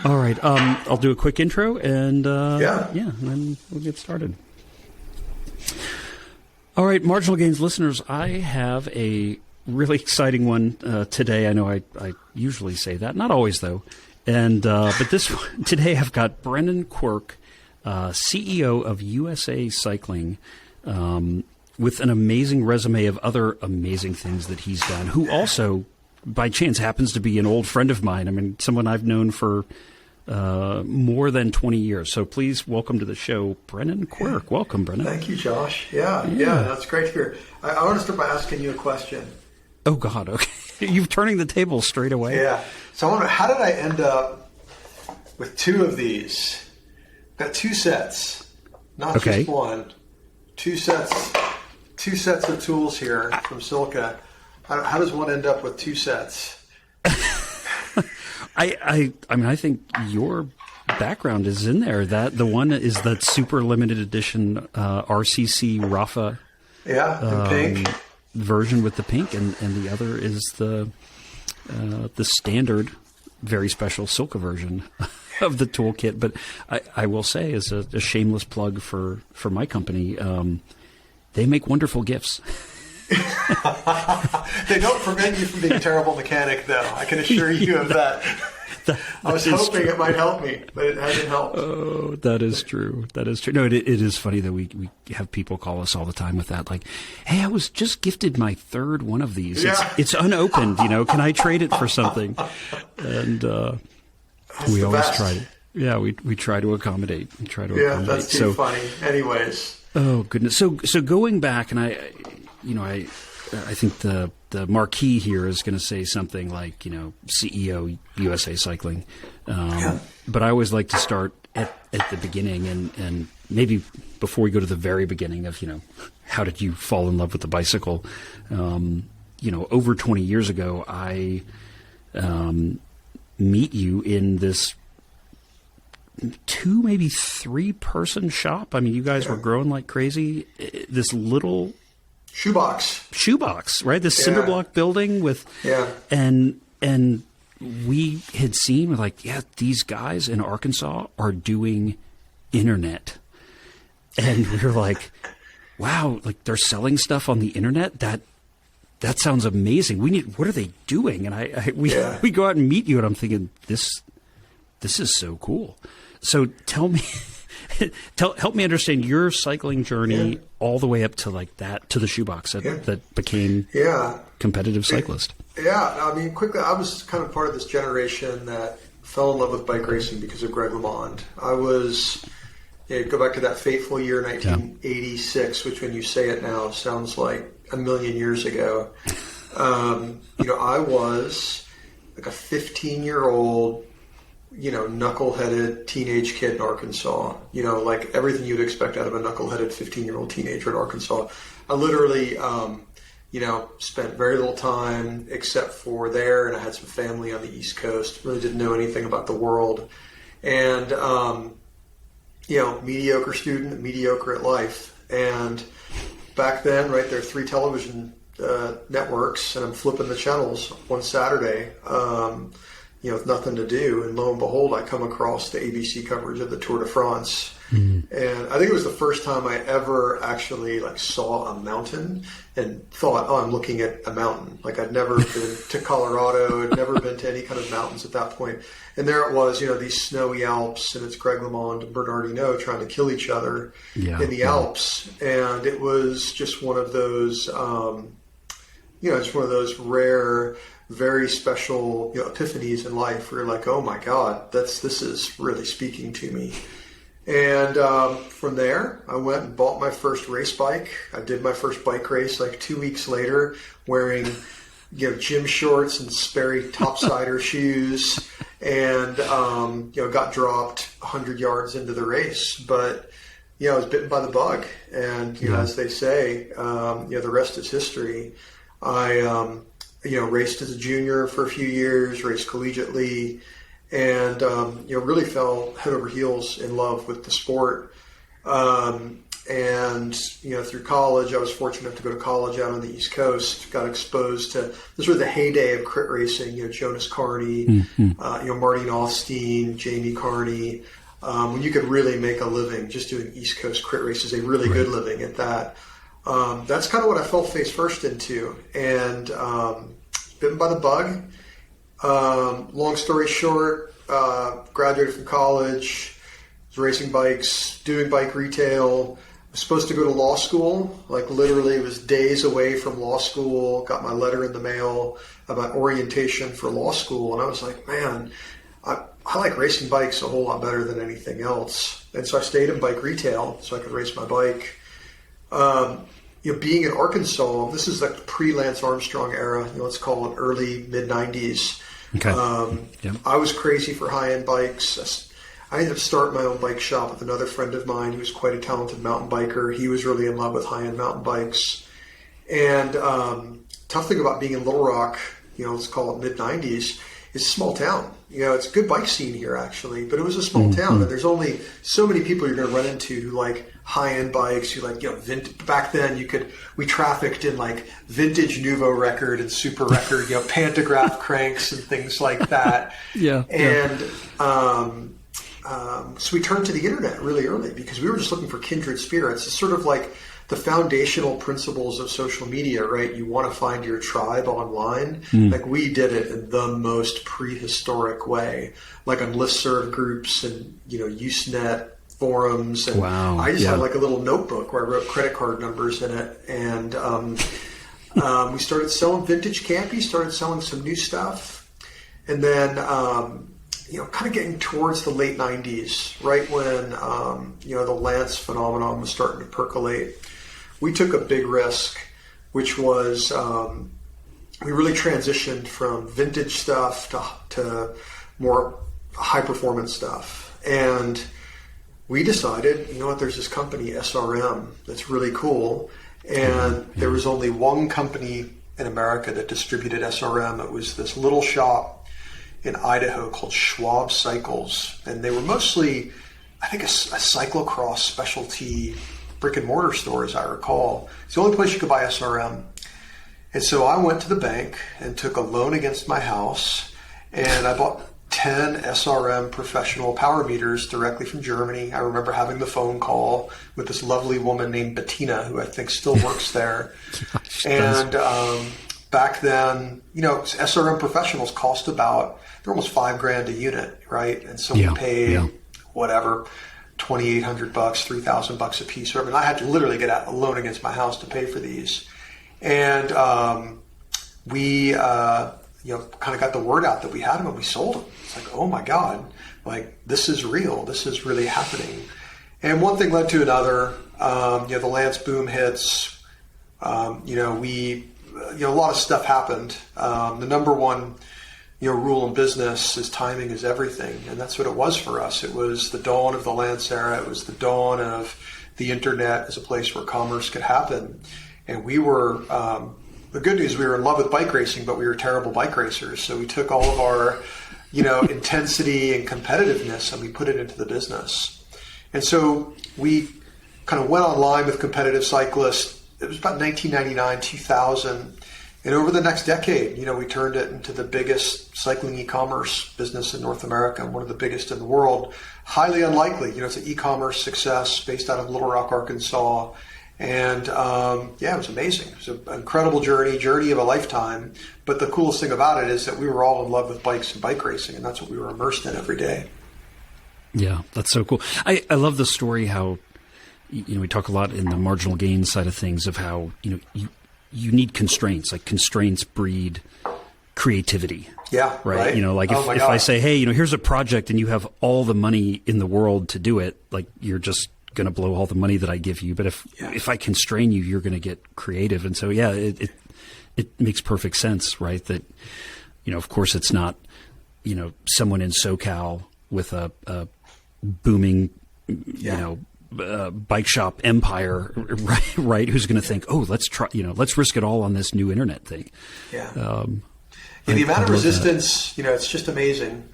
All right. I'll do a quick intro and and then we'll get started. All right, Marginal Gains listeners, I have a really exciting one today. I know I usually say that, not always though. And but this one, today I've got Brendan Quirk, CEO of USA Cycling, with an amazing resume of other amazing things that he's done, who also, by chance, happens to be an old friend of mine. I mean, someone I've known for more than 20 years. So please welcome to the show, Brendan Quirk. Welcome, Brendan. Thank you, Josh. Yeah, that's great to hear. I want to start by asking you a question. Oh, God, okay. You're turning the table straight away. Yeah. So I wonder, how did I end up with two of these? Got two sets, not just one. Two sets of tools here from SILCA. How does one end up with two sets? I mean, I think your background is in there. That the one is that super limited edition RCC Rafa, in pink version with the pink, and the other is the standard, very special SILCA version of the toolkit. But I will say, as a shameless plug for my company, they make wonderful gifts. They don't prevent you from being a terrible mechanic, though. I can assure you of that. I was hoping it might help me, but it hasn't helped. Oh, that is true. That is true. No, it is funny that we have people call us all the time with that. Like, hey, I was just gifted my third one of these. Yeah. It's unopened, can I trade it for something? And we always try to. Yeah, we try to accommodate. That's too funny. Anyways. Oh, goodness. So going back, and I think the marquee here is going to say something like, CEO USA Cycling. But I always like to start at the beginning and maybe before we go to the very beginning of, how did you fall in love with the bicycle? Over 20 years ago, I meet you in this 2, maybe 3-person shop. I mean, you guys were growing like crazy. This little shoebox, right? This cinder block building with, and we had seen these guys in Arkansas are doing internet, and we were like, wow, like they're selling stuff on the internet. That sounds amazing. What are they doing? And we go out and meet you, and I'm thinking this is so cool. So tell me. Help me understand your cycling journey all the way up to to the shoebox that became competitive cyclist. I mean, quickly, I was kind of part of this generation that fell in love with bike racing because of Greg LeMond. I was, go back to that fateful year, 1986, which when you say it now sounds like a million years ago. I was like a 15-year-old, knuckleheaded teenage kid in Arkansas, like everything you'd expect out of a knuckleheaded 15-year-old teenager in Arkansas. I literally, spent very little time except for there, and I had some family on the East Coast, really didn't know anything about the world. And, mediocre student, mediocre at life. And back then, right, there are 3 television networks, and I'm flipping the channels one Saturday, with nothing to do. And lo and behold, I come across the ABC coverage of the Tour de France. Mm-hmm. And I think it was the first time I ever actually saw a mountain and thought, oh, I'm looking at a mountain. Like I'd never been to Colorado, I'd never been to any kind of mountains at that point. And there it was, these snowy Alps, and it's Greg LeMond and Bernard Hinault trying to kill each other in the Alps. And it was just one of those, it's one of those rare, very special epiphanies in life where you're like, oh my God, this is really speaking to me. And from there, I went and bought my first race bike. I did my first bike race 2 weeks later, wearing gym shorts and Sperry topsider shoes, and got dropped 100 yards into the race. But I was bitten by the bug, and as they say, the rest is history. I raced as a junior for a few years, raced collegiately, and really fell head over heels in love with the sport. And, through college, I was fortunate enough to go to college out on the East Coast, got exposed to, this was the heyday of crit racing, Jonas Carney, Martin Offstein, Jamie Carney, when you could really make a living just doing East Coast crit races, a really good living at that. That's kind of what I fell face first into, and bitten by the bug. Long story short, graduated from college, was racing bikes, doing bike retail. Was supposed to go to law school, like literally was days away from law school, got my letter in the mail about orientation for law school, and I was like, man, I like racing bikes a whole lot better than anything else. And so I stayed in bike retail so I could race my bike. Being in Arkansas, this is like the pre-Lance Armstrong era, let's call it early, mid-90s. Okay. I was crazy for high-end bikes. I ended up starting my own bike shop with another friend of mine who was quite a talented mountain biker. He was really in love with high-end mountain bikes. And tough thing about being in Little Rock, let's call it mid-90s, it's a small town. It's a good bike scene here, actually, but it was a small town, and there's only so many people you're going to run into who like high-end bikes, who like, back then we trafficked in like vintage Nuvo record and super record, pantograph cranks and things like that. So we turned to the internet really early because we were just looking for kindred spirits. It's sort of like the foundational principles of social media, right? You want to find your tribe online. Like we did it in the most prehistoric way, like on listserv groups and, Usenet forums. And I just had like a little notebook where I wrote credit card numbers in it. And we started selling vintage campy, started selling some new stuff. And then, kind of getting towards the late 90s, right when, the Lance phenomenon was starting to percolate. We took a big risk, which was we really transitioned from vintage stuff to more high-performance stuff. And we decided, there's this company, SRM, that's really cool. And there was only one company in America that distributed SRM. It was this little shop in Idaho called Schwab Cycles. And they were mostly, I think, a cyclocross specialty brick and mortar store, as I recall. It's the only place you could buy SRM. And so I went to the bank and took a loan against my house, and I bought 10 SRM professional power meters directly from Germany. I remember having the phone call with this lovely woman named Bettina, who I think still works there. And back then, SRM professionals cost about, they're almost $5,000 a unit, right? And so we paid whatever, $2,800, $3,000 a piece. I mean, I had to literally get a loan against my house to pay for these. And we, kind of got the word out that we had them, and we sold them. It's like, oh my God, like this is real. This is really happening. And one thing led to another. The Lance boom hits. A lot of stuff happened. The number one, rule in business is timing is everything. And that's what it was for us. It was the dawn of the Lance era. It was the dawn of the internet as a place where commerce could happen. And we were, the good news, we were in love with bike racing, but we were terrible bike racers. So we took all of our, intensity and competitiveness and we put it into the business. And so we kind of went online with competitive cyclists. It was about 1999, 2000. And over the next decade, we turned it into the biggest cycling e-commerce business in North America and one of the biggest in the world. Highly unlikely. It's an e-commerce success based out of Little Rock, Arkansas. And it was amazing. It was an incredible journey of a lifetime. But the coolest thing about it is that we were all in love with bikes and bike racing, and that's what we were immersed in every day. Yeah, that's so cool. I love the story how, we talk a lot in the marginal gain side of things of how, you need constraints. Like constraints breed creativity. Yeah. Right. Like if I say, hey, here's a project and you have all the money in the world to do it, like you're just going to blow all the money that I give you. But if I constrain you, you're going to get creative. And so, it makes perfect sense, right? That, of course it's not, someone in SoCal with a booming, bike shop empire, right? Who's going to think, oh, let's try, let's risk it all on this new internet thing. Yeah. The amount of resistance, it's just amazing.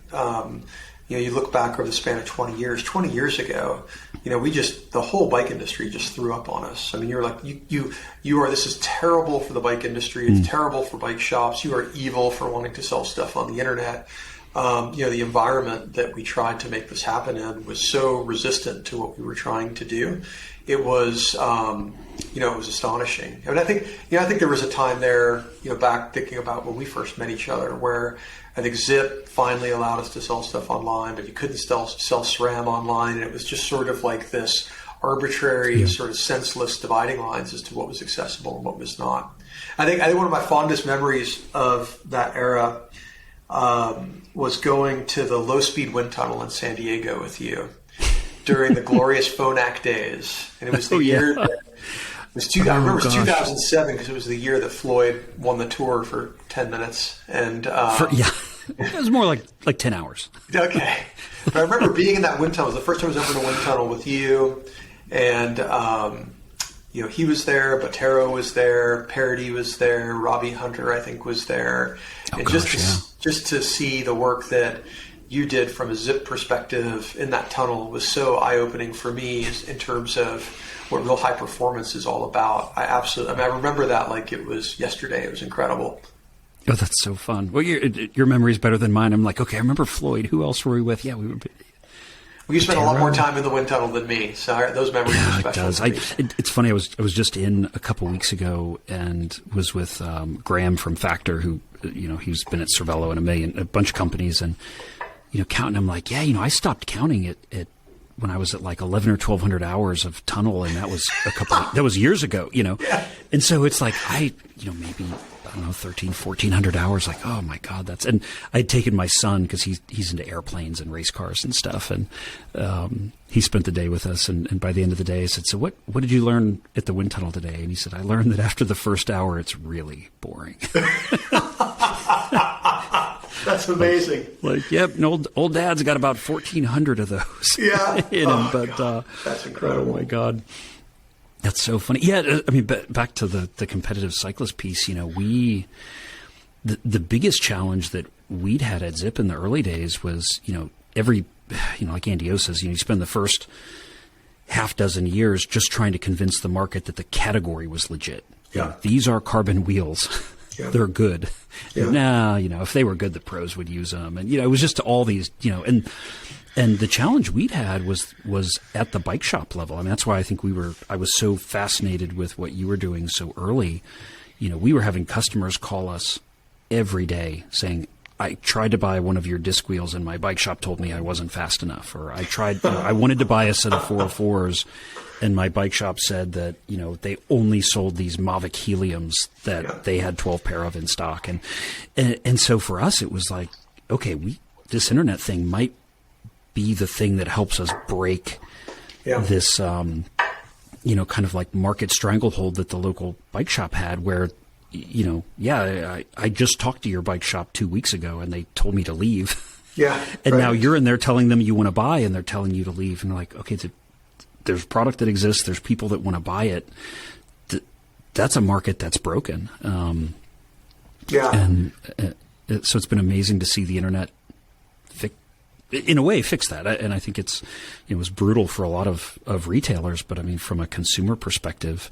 You look back over the span of 20 years ago, the whole bike industry just threw up on us. I mean, you're like, this is terrible for the bike industry. It's terrible for bike shops. You are evil for wanting to sell stuff on the internet. The environment that we tried to make this happen in was so resistant to what we were trying to do. It was, it was astonishing. And I think there was a time there, back thinking about when we first met each other, where I think Zip finally allowed us to sell stuff online, but you couldn't sell SRAM online. And it was just sort of like this arbitrary, sort of senseless dividing lines as to what was accessible and what was not. I think one of my fondest memories of that era was going to the low-speed wind tunnel in San Diego with you during the glorious Phonak days. And it was the year that I remember it was 2007 because it was the year that Floyd won the Tour for 10 minutes. And it was more like 10 hours. Okay. But I remember being in that wind tunnel. It was the first time I was ever in a wind tunnel with you. And, he was there, Botero was there, Parody was there, Robbie Hunter, I think, was there. Just to see the work that you did from a Zip perspective in that tunnel was so eye-opening for me in terms of what real high performance is all about. I remember that like it was yesterday. It was incredible. Oh, that's so fun. Well, your memory is better than mine. I'm like, okay, I remember Floyd. Who else were we with? Yeah, we were. Well, you spent a lot more time in the wind tunnel than me, so those memories are special. It does. It's funny. I was just in a couple weeks ago and was with Graham from Factor, who he's been at Cervelo and a bunch of companies, and counting. I'm like, I stopped counting it when I was at like 11 or 1,200 hours of tunnel, and that was that was years ago. Yeah. And so it's like maybe. I don't know, 1,400 hours. Like, oh my God, and I'd taken my son because he's into airplanes and race cars and stuff. And, he spent the day with us. And by the end of the day, I said, so what did you learn at the wind tunnel today? And he said, I learned that after the first hour, it's really boring. That's amazing. Like, yep. And old dad's got about 1,400 of those. Yeah. in him. But, that's incredible. Oh my God. That's so funny. Yeah, I mean, back to the competitive cyclist piece, the biggest challenge that we'd had at Zip in the early days was, like Andy O says, you spend the first half dozen years just trying to convince the market that the category was legit. Yeah. These are carbon wheels. Yeah. They're good. Yeah. If they were good, the pros would use them. And, it was just all these, and the challenge we'd had was at the bike shop level. I mean, that's why I think I was so fascinated with what you were doing so early. We were having customers call us every day saying, I tried to buy one of your disc wheels and my bike shop told me I wasn't fast enough. Or I tried, I wanted to buy a set of 404s and my bike shop said that, they only sold these Mavic Heliums that they had 12 pair of in stock. And so for us, it was like, okay, this internet thing might be the thing that helps us break this, kind of like market stranglehold that the local bike shop had where, I just talked to your bike shop 2 weeks ago and they told me to leave. Yeah. And now you're in there telling them you want to buy and they're telling you to leave. And they're like, okay, there's a product that exists. There's people that want to buy it. That's a market that's broken. And so it's been amazing to see the internet in a way fix that. And I think it was brutal for a lot of retailers, but I mean, from a consumer perspective,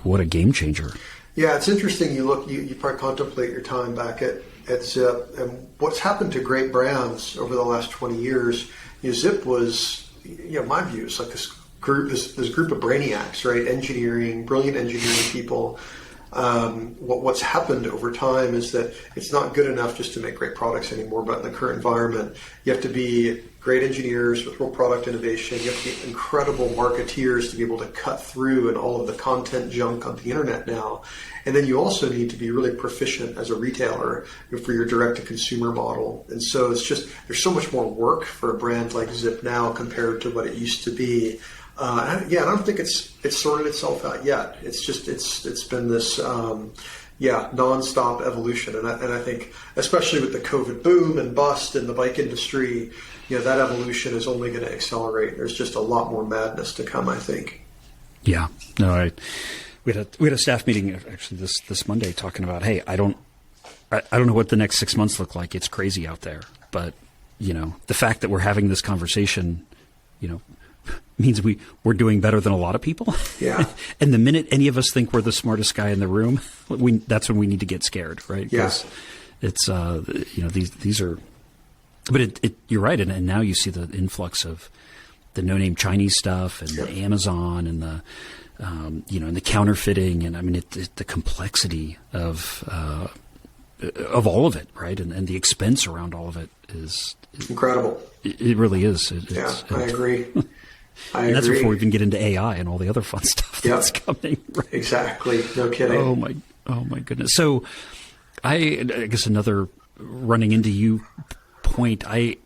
what a game changer. Yeah. It's interesting. You probably contemplate your time back at Zip and what's happened to great brands over the last 20 years. Zip was, my view is like this group of brainiacs, right? Brilliant engineering people. What's happened over time is that it's not good enough just to make great products anymore, but in the current environment, you have to be great engineers with real product innovation. You have to be incredible marketeers to be able to cut through and all of the content junk on the internet now. And then you also need to be really proficient as a retailer for your direct-to-consumer model. And so there's so much more work for a brand like Zip now compared to what it used to be. I don't think it's sorted itself out yet. It's just it's been this nonstop evolution, and I think especially with the COVID boom and bust in the bike industry, that evolution is only going to accelerate. There's just a lot more madness to come, I think. Yeah, no, we had a staff meeting actually this Monday talking about, hey, I don't know what the next 6 months look like. It's crazy out there, but the fact that we're having this conversation, means we're doing better than a lot of people. Yeah. And the minute any of us think we're the smartest guy in the room, that's when we need to get scared, right? Yes. It's, these are, but you're right. And now you see the influx of the no-name Chinese stuff and the Amazon and the, and the counterfeiting. And I mean, the complexity of all of it, right? And the expense around all of it is incredible. It really is. I agree. And that's before we even get into AI and all the other fun stuff that's coming. Right? Exactly. No kidding. Oh my goodness. So I guess another running into you point, I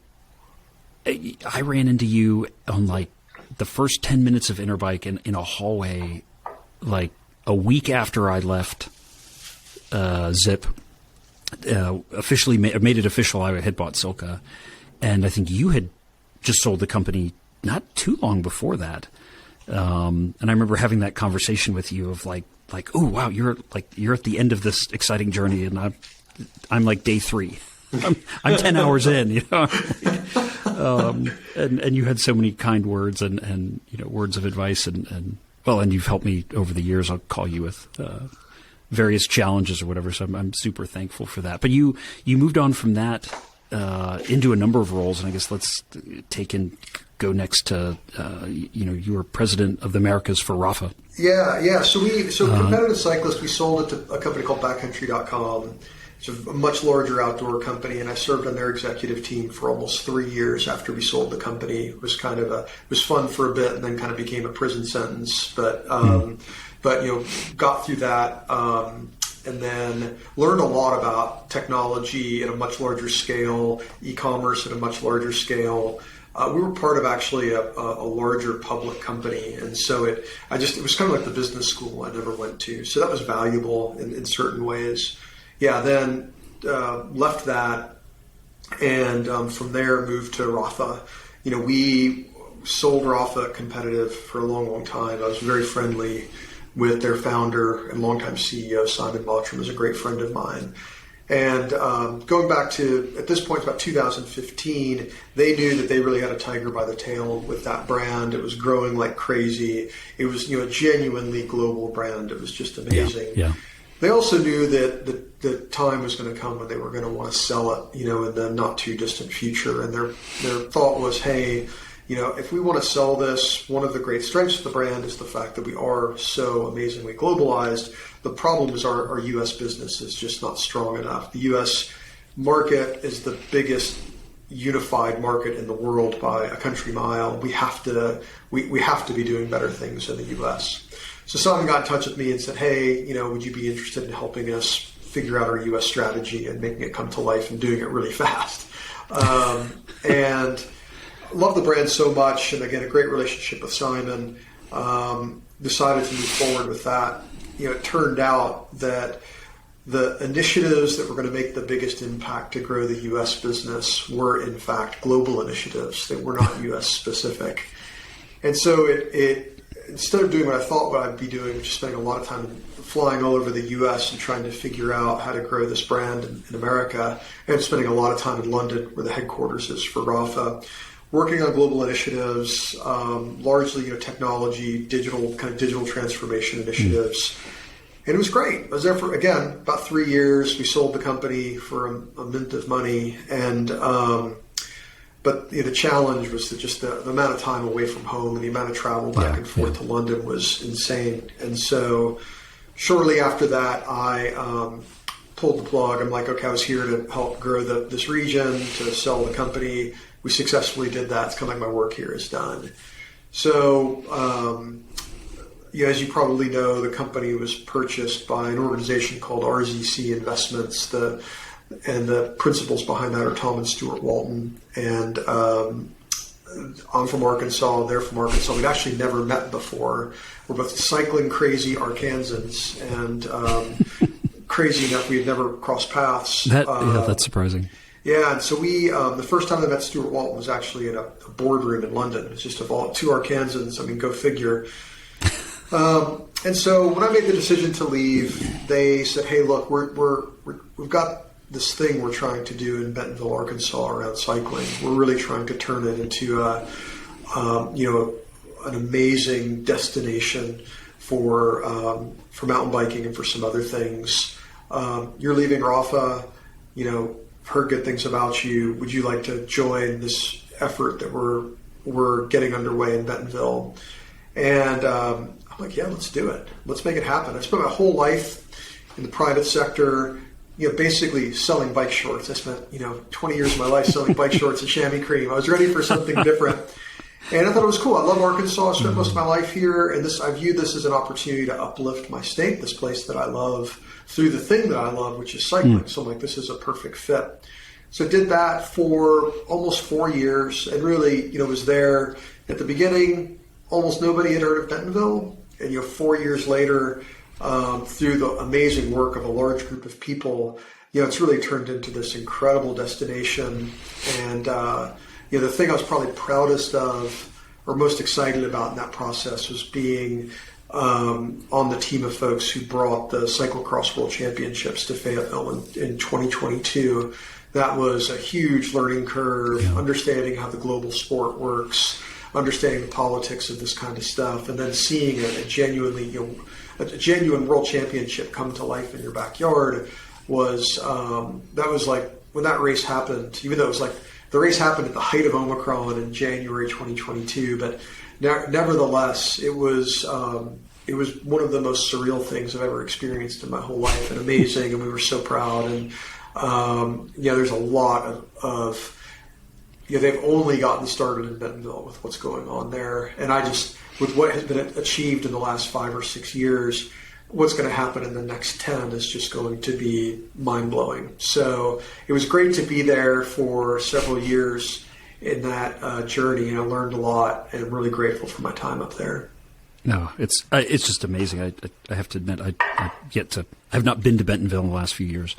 ran into you on like the first 10 minutes of Interbike in a hallway, like a week after I left Zip, officially made it official. I had bought SILCA, and I think you had just sold the company not too long before that. And I remember having that conversation with you of like, oh wow, you're at the end of this exciting journey, and I'm like day 3. I'm 10 hours in, and you had so many kind words and words of advice and you've helped me over the years. I'll call you with various challenges or whatever. So I'm super thankful for that. But you moved on from that into a number of roles, and I guess let's go next to you were president of the Americas for Rafa. Yeah. So Competitive Cyclist, we sold it to a company called Backcountry.com. It's a much larger outdoor company, and I served on their executive team for almost 3 years after we sold the company. It was it was fun for a bit, and then kind of became a prison sentence. But got through that, and then learned a lot about technology at a much larger scale, e-commerce at a much larger scale. We were part of actually a larger public company, and so it was kind of like the business school I never went to. So that was valuable in certain ways. Yeah, then left that, and from there moved to Rafa. We sold Rafa Competitive for a long, long time. I was very friendly with their founder and longtime CEO, Simon Mottram, was a great friend of mine. And going back to, at this point, about 2015, they knew that they really had a tiger by the tail with that brand. It was growing like crazy. It was, a genuinely global brand. It was just amazing. Yeah. They also knew that the time was going to come when they were going to want to sell it, in the not too distant future. And their thought was, hey, if we want to sell this, one of the great strengths of the brand is the fact that we are so amazingly globalized. The problem is our U.S. business is just not strong enough. The U.S. market is the biggest unified market in the world by a country mile. We have to be doing better things in the U.S. So Simon got in touch with me and said, hey, would you be interested in helping us figure out our U.S. strategy and making it come to life and doing it really fast? And love the brand so much, and again, a great relationship with Simon. Decided to move forward with that. It turned out that the initiatives that were going to make the biggest impact to grow the U.S. business were, in fact, global initiatives. They were not U.S. specific. And so it instead of doing what I thought what I'd be doing, which is spending a lot of time flying all over the U.S. and trying to figure out how to grow this brand in America, I ended up spending a lot of time in London, where the headquarters is for Rafa, working on global initiatives, largely technology, digital transformation initiatives. And it was great. I was there for, again, about 3 years. We sold the company for a mint of money. And but the challenge was that just the amount of time away from home and the amount of travel back and forth to London was insane. And so shortly after that, I pulled the plug. I'm like, okay, I was here to help grow this region, to sell the company. We successfully did that. It's kind of like my work here is done. So, as you probably know, the company was purchased by an organization called RZC Investments. And the principals behind that are Tom and Stuart Walton. And I'm from Arkansas. They're from Arkansas. We'd actually never met before. We're both cycling crazy Arkansans, and crazy enough we had never crossed paths. That's surprising. Yeah, and so we, the first time I met Stuart Walton was actually in a boardroom in London. It was just about 2 Arkansans. I mean, go figure. And so when I made the decision to leave, they said, "Hey, look, we've got this thing we're trying to do in Bentonville, Arkansas around cycling. We're really trying to turn it into an amazing destination for mountain biking and for some other things. You're leaving Rafa, heard good things about you. Would you like to join this effort that we're getting underway in Bentonville? And I'm like, yeah, let's do it. Let's make it happen. I spent my whole life in the private sector, basically selling bike shorts. I spent, 20 years of my life selling bike shorts and chamois cream. I was ready for something different. And I thought it was cool. I love Arkansas. I spent most of my life here. And I viewed this as an opportunity to uplift my state, this place that I love, through the thing that I love, which is cycling. So I'm like, this is a perfect fit. So did that for almost 4 years, and really, was there at the beginning. Almost nobody had heard of Bentonville, and 4 years later, through the amazing work of a large group of people, it's really turned into this incredible destination. And the thing I was probably proudest of, or most excited about in that process, was being on the team of folks who brought the Cyclocross World Championships to Fayetteville in 2022. That was a huge learning curve, understanding how the global sport works, understanding the politics of this kind of stuff, and then seeing a genuine world championship come to life in your backyard was like when that race happened. Even though it was like the race happened at the height of Omicron in January 2022, but nevertheless, it was one of the most surreal things I've ever experienced in my whole life, and amazing, and we were so proud. And there's a lot of they've only gotten started in Bentonville with what's going on there, and with what has been achieved in the last 5 or 6 years, what's going to happen in the next 10 is just going to be mind-blowing. So it was great to be there for several years in that journey, and I learned a lot, and I'm really grateful for my time up there. No, it's just amazing. I have to admit, I have not been to Bentonville in the last few years,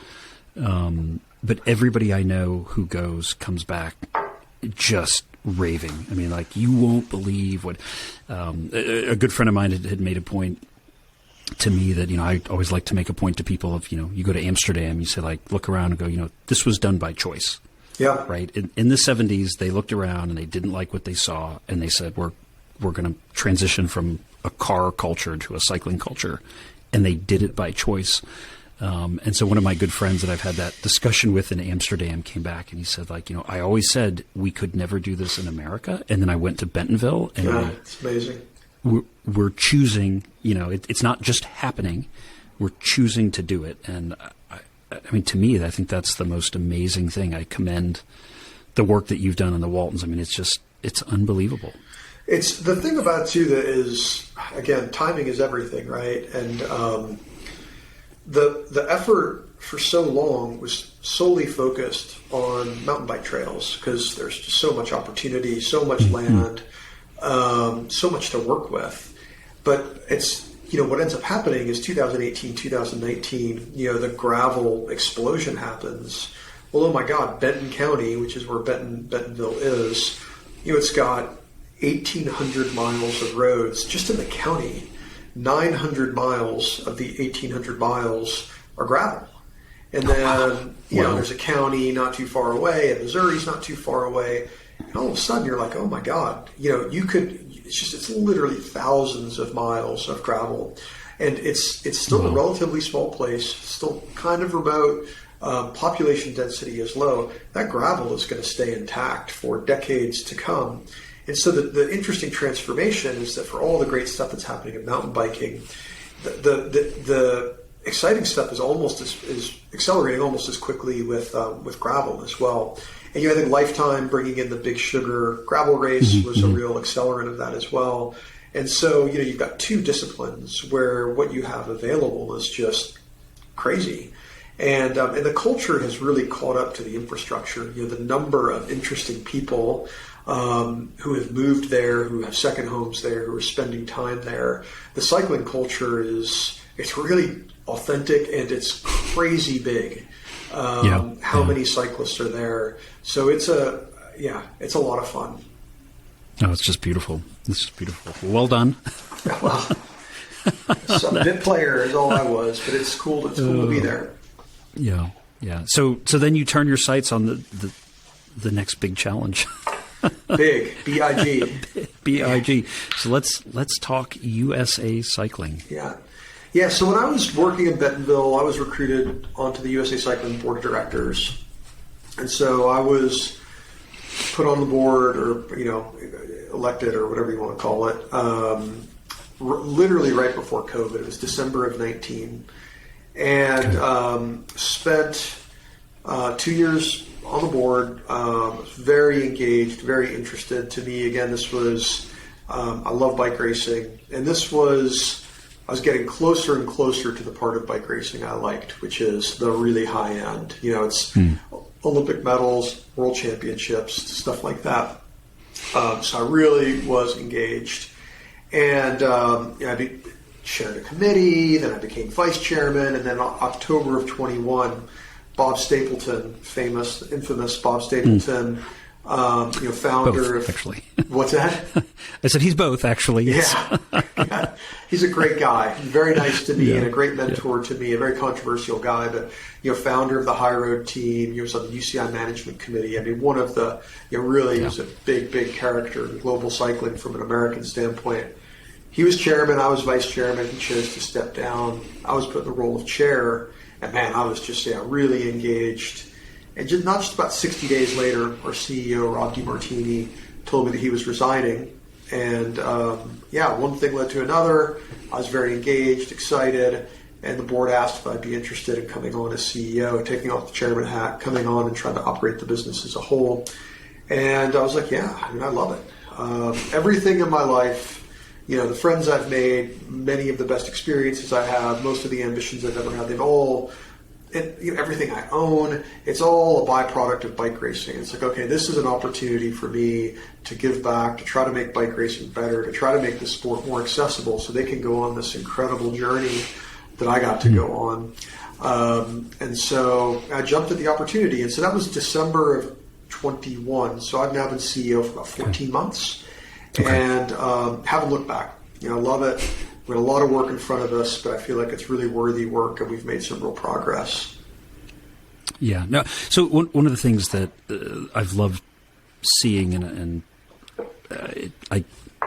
but everybody I know who goes comes back just raving. I mean, like, you won't believe what a good friend of mine had made a point to me that, I always like to make a point to people of, you go to Amsterdam, you say, like, look around and go, this was done by choice. Yeah. Right. In the 70s, they looked around and they didn't like what they saw, and they said, we're going to transition from a car culture to a cycling culture. And they did it by choice. And so one of my good friends that I've had that discussion with in Amsterdam came back, and he said, like, I always said we could never do this in America. And then I went to Bentonville, and it's amazing. We're choosing, it's not just happening. We're choosing to do it. And I mean, to me, I think that's the most amazing thing. I commend the work that you've done on the Waltons. I mean, it's unbelievable. It's the thing about it too that is, again, timing is everything, right? And the effort for so long was solely focused on mountain bike trails because there's just so much opportunity, so much land, so much to work with. But it's, what ends up happening is 2018, 2019, the gravel explosion happens. Well, oh my God, Benton County, which is where Bentonville is, it's got 1,800 miles of roads just in the county. 900 miles of the 1,800 miles are gravel. And then, there's a county not too far away, and Missouri's not too far away. And all of a sudden you're like, oh my God, it's literally thousands of miles of gravel. And it's still a relatively small place, still kind of remote. Population density is low. That gravel is going to stay intact for decades to come. And so the interesting transformation is that for all the great stuff that's happening in mountain biking, the exciting stuff is accelerating almost as quickly with gravel as well. And I think Lifetime bringing in the Big Sugar gravel race was a real accelerant of that as well. And so you've got two disciplines where what you have available is just crazy. And the culture has really caught up to the infrastructure. The number of interesting people who have moved there, who have second homes there, who are spending time there. The cycling culture it's really authentic, and it's crazy big. How many cyclists are there? So it's a lot of fun. No, it's just beautiful. It's just beautiful. Well done. Well, some bit player is all I was, but it's cool to be there. Yeah. Yeah. So then you turn your sights on the next big challenge. Big, B-I-G. B-I-G. So let's talk USA Cycling. Yeah. Yeah, so when I was working in Bentonville, I was recruited onto the USA Cycling Board of Directors. And so I was put on the board, or, elected, or whatever you want to call it, literally right before COVID. It was December of 19. And spent 2 years on the board, very engaged, very interested. To me, again, this was, I love bike racing. And this was... I was getting closer and closer to the part of bike racing I liked, which is the really high end. It's Olympic medals, world championships, stuff like that. So I really was engaged. And I chaired a committee, then I became vice chairman, and then October of 21, Bob Stapleton, infamous Bob Stapleton, founder both, of... Actually. What's that? I said he's both, actually. Yes. Yeah. He's a great guy. Very nice to me and a great mentor to me, a very controversial guy, but, founder of the High Road team. He was on the UCI management committee. I mean, one of the, really was a big, big character in global cycling from an American standpoint. He was chairman. I was vice chairman. He chose to step down. I was put in the role of chair. And man, I was just, really engaged. And not just about 60 days later, our CEO, Rob DiMartini, told me that he was resigning. And one thing led to another. I was very engaged, excited, and the board asked if I'd be interested in coming on as CEO, taking off the chairman hat, coming on and trying to operate the business as a whole. And I was like, I love it. Everything in my life, the friends I've made, many of the best experiences I have, most of the ambitions I've ever had, they've all... And everything I own, it's all a byproduct of bike racing. It's like, okay, this is an opportunity for me to give back, to try to make bike racing better, to try to make the sport more accessible so they can go on this incredible journey that I got to go on. And so I jumped at the opportunity. And so that was December of 21. So I've now been CEO for about 14 months and haven't looked back. I love it. We have a lot of work in front of us, but I feel like it's really worthy work, and we've made some real progress. Yeah. No. So one of the things that I've loved seeing, and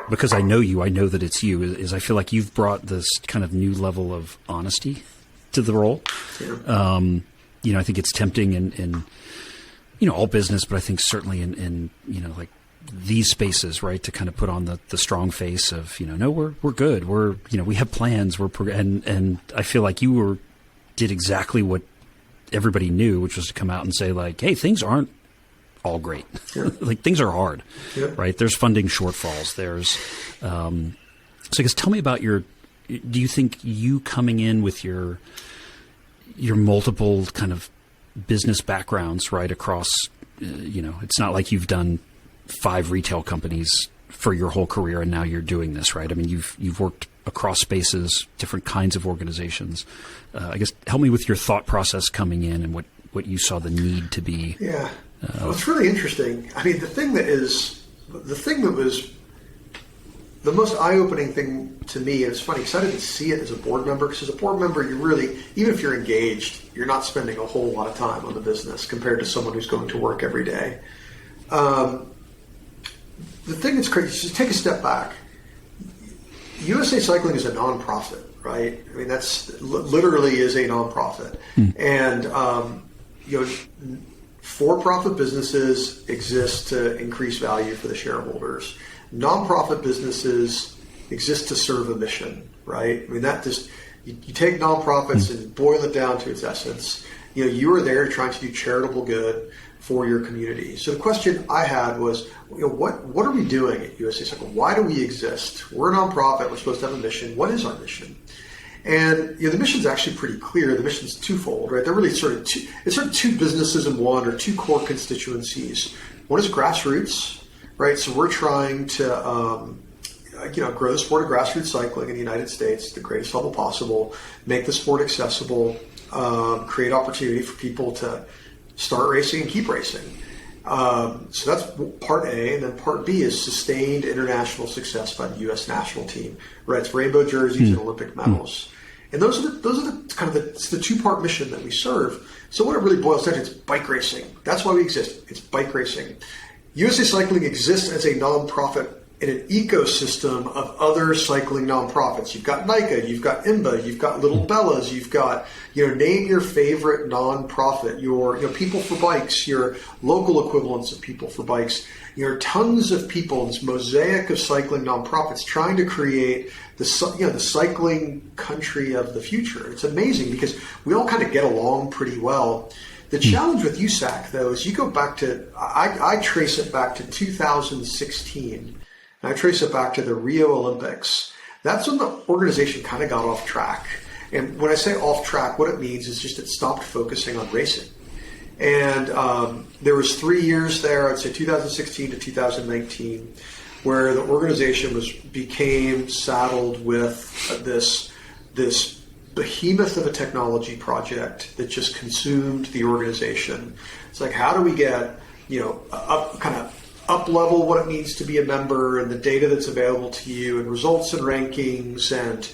because I know you, I know that it's you. Is I feel like you've brought this kind of new level of honesty to the role. Yeah. I think it's tempting in all business, but I think certainly in like these spaces, right, to kind of put on the strong face of, no, we're good. We're, we have plans. And I feel like you did exactly what everybody knew, which was to come out and say like, hey, things aren't all great. Yeah. Like things are hard, right? There's funding shortfalls. There's, so I guess tell me about do you think you coming in with your multiple kind of business backgrounds, right, across, it's not like you've done 5 retail companies for your whole career and now you're doing this, right? I mean, you've worked across spaces, different kinds of organizations. I guess help me with your thought process coming in and what you saw the need to be. Yeah. Well, it's really interesting. I mean, the thing that was the most eye-opening thing to me, and it's funny because I didn't see it as a board member, because as a board member, you really, even if you're engaged, you're not spending a whole lot of time on the business compared to someone who's going to work every day. The thing that's crazy is just take a step back. USA Cycling is a nonprofit, right? I mean, that's literally is a nonprofit. And, for-profit businesses exist to increase value for the shareholders. Nonprofit businesses exist to serve a mission, right? I mean, that just, you take nonprofits and boil it down to its essence. You are there trying to do charitable good for your community. So the question I had was, what are we doing at USA Cycling? Why do we exist? We're a nonprofit. We're supposed to have a mission. What is our mission? And the mission's actually pretty clear. The mission's twofold, right? They're really sort of two businesses in one, or two core constituencies. One is grassroots, right? So we're trying to grow the sport of grassroots cycling in the United States to the greatest level possible, make the sport accessible, create opportunity for people to start racing and keep racing. So that's part A, and then part B is sustained international success by the U.S. national team. Right, it's rainbow jerseys and Olympic medals. And those are the kind of it's the two-part mission that we serve. So what it really boils down to is bike racing. That's why we exist. It's bike racing. USA Cycling exists as a nonprofit in an ecosystem of other cycling nonprofits. You've got NICA, you've got IMBA, you've got Little Bellas, you've got, name your favorite nonprofit, your People for Bikes, your local equivalents of People for Bikes. There are tons of people in this mosaic of cycling nonprofits trying to create the cycling country of the future. It's amazing because we all kind of get along pretty well. The challenge with USAC, though, is you go back to, I trace it back to 2016. And I trace it back to the Rio Olympics. That's when the organization kind of got off track. And when I say off track, what it means is just it stopped focusing on racing. And there was 3 years there, I'd say 2016 to 2019, where the organization became saddled with this behemoth of a technology project that just consumed the organization. It's like, how do we get, up level what it means to be a member and the data that's available to you and results and rankings and,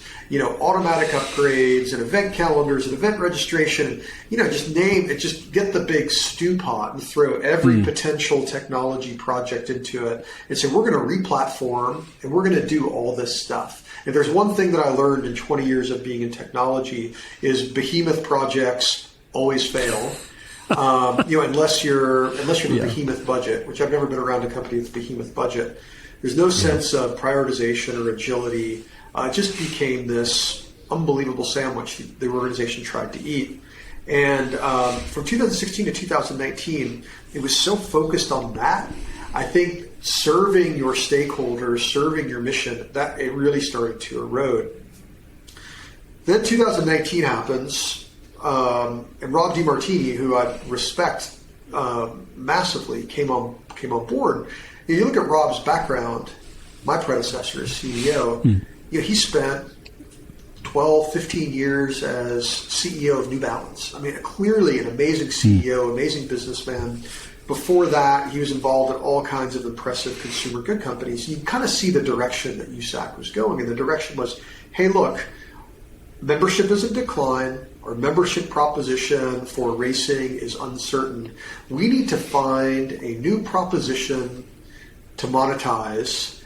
automatic upgrades and event calendars and event registration, just get the big stew pot and throw every potential technology project into it and say, we're going to re-platform and we're going to do all this stuff. If there's one thing that I learned in 20 years of being in technology is behemoth projects always fail. Unless you're the behemoth budget, which I've never been around a company with behemoth budget. There's no sense of prioritization or agility. It just became this unbelievable sandwich the organization tried to eat. And from 2016 to 2019, it was so focused on that. I think serving your stakeholders, serving your mission, that it really started to erode. Then 2019 happens. And Rob DeMartini, who I respect massively, came on board. And you look at Rob's background, my predecessor as CEO, he spent 12, 15 years as CEO of New Balance. I mean, clearly an amazing CEO, amazing businessman. Before that, he was involved in all kinds of impressive consumer good companies. You kind of see the direction that USAC was going, and the direction was, hey, look, membership is in decline. Our membership proposition for racing is uncertain. We need to find a new proposition to monetize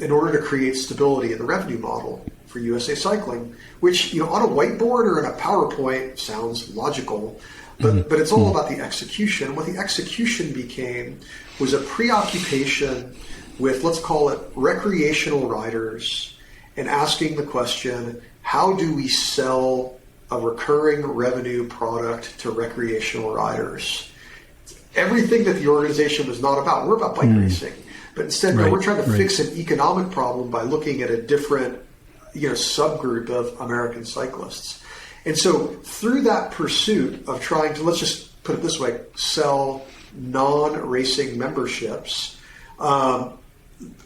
in order to create stability in the revenue model for USA Cycling, which on a whiteboard or in a PowerPoint sounds logical, but it's all about the execution. What the execution became was a preoccupation with, let's call it, recreational riders, and asking the question, how do we sell a recurring revenue product to recreational riders? Everything that the organization was not about. We're about bike racing. But instead, we're trying to fix an economic problem by looking at a different subgroup of American cyclists. And so through that pursuit of trying to, let's just put it this way, sell non-racing memberships,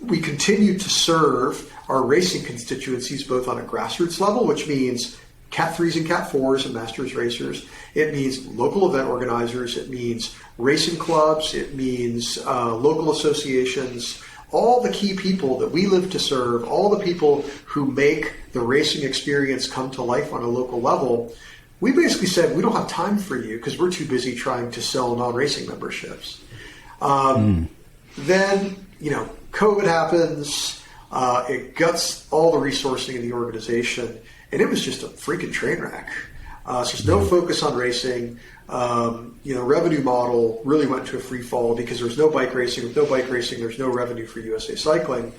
we continue to serve our racing constituencies both on a grassroots level, which means Cat 3s and Cat 4s and Masters racers. It means local event organizers. It means racing clubs. It means local associations. All the key people that we live to serve, all the people who make the racing experience come to life on a local level, we basically said, we don't have time for you because we're too busy trying to sell non-racing memberships. Then, COVID happens. It guts all the resourcing in the organization. And it was just a freaking train wreck. So there's no focus on racing. Revenue model really went to a free fall because there's no bike racing. With no bike racing, there's no revenue for USA Cycling.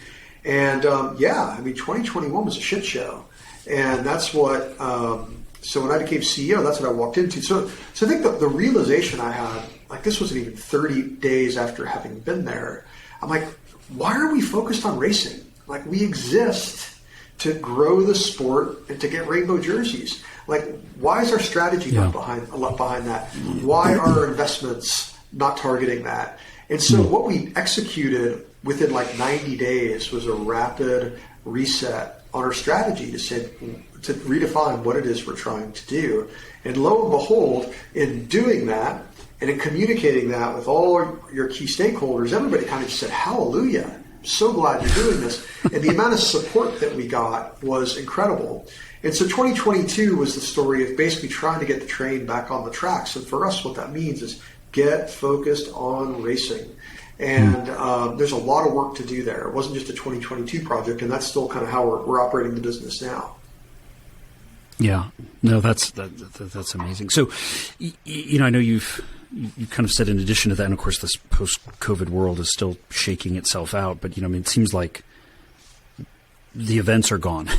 And 2021 was a shit show. And that's what, so when I became CEO, that's what I walked into. So I think the realization I had, like this wasn't even 30 days after having been there. I'm like, why are we focused on racing? Like we exist to grow the sport and to get rainbow jerseys. Like, why is our strategy not behind that? Why are our investments not targeting that? And so what we executed within like 90 days was a rapid reset on our strategy to redefine what it is we're trying to do. And lo and behold, in doing that and in communicating that with all your key stakeholders, everybody kind of just said, hallelujah. So glad you're doing this. And the amount of support that we got was incredible. And so 2022 was the story of basically trying to get the train back on the tracks. And for us, what that means is get focused on racing. And there's a lot of work to do there. It wasn't just a 2022 project, and that's still kind of how we're operating the business now. Yeah, no, that's amazing. So, I know you kind of said in addition to that, and of course this post-COVID world is still shaking itself out, but it seems like the events are gone,